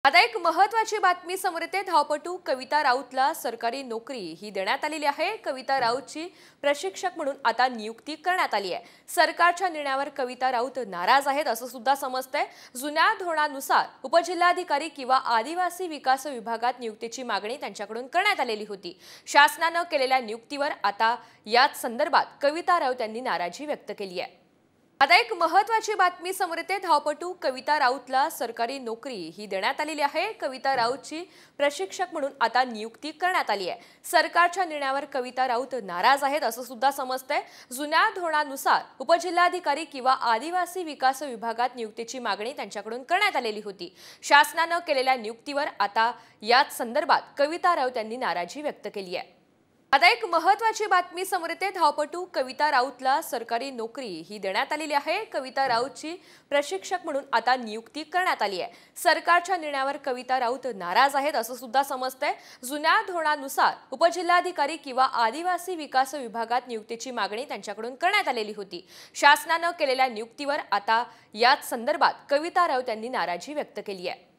आता एक महत्त्वाची बातमी समोर येते। धावपटू कविता राऊतला सरकारी नोकरी ही देण्यात आलेली आहे। कविता राऊतची प्रशिक्षक म्हणून आता नियुक्ती करण्यात आली आहे। सरकारच्या निर्णयावर कविता राऊत नाराज आहेत असं सुद्धा समजतंय। जुन्या धोरणानुसार उपजिल्हाधिकारी किंवा आदिवासी विकास विभागात नियुक्तीची मागणी त्यांच्याकडून करण्यात आलेली होती। शासनाने केलेल्या नियुक्तीवर आता याच संदर्भात कविता राऊत यांनी नाराजी व्यक्त केली आहे। आता एक महत्त्वाची बातमी समोर येते। धावपटू कविता राऊतला सरकारी नोकरी ही देण्यात आलेली आहे। कविता राऊतची प्रशिक्षक म्हणून आता नियुक्ती करण्यात आली आहे। सरकारच्या निर्णयावर कविता राऊत नाराज आहेत असं सुद्धा समजतंय। जुन्या धोरणानुसार उपजिल्हाधिकारी किंवा आदिवासी विकास विभागात नियुक्तीची मागणी त्यांच्याकडून करण्यात आलेली होती। शासनाने केलेल्या नियुक्तीवर आता याच संदर्भात कविता राऊत यांनी नाराजी व्यक्त केली आहे। आता एक महत्त्वाची बातमी समोर येते। धावपटू कविता राऊतला सरकारी नोकरी ही देण्यात आलेली आहे। कविता राऊतची प्रशिक्षक म्हणून आता नियुक्ती करण्यात आली आहे। सरकारच्या निर्णयावर कविता राऊत नाराज आहेत असं सुद्धा समजतंय। जुन्या धोरणानुसार उपजिल्हाधिकारी किंवा आदिवासी विकास विभागात नियुक्तीची मागणी त्यांच्याकडून करण्यात आलेली होती। शासनाने केलेल्या नियुक्तीवर आता याच संदर्भात कविता राऊत यांनी नाराजी व्यक्त केली आहे।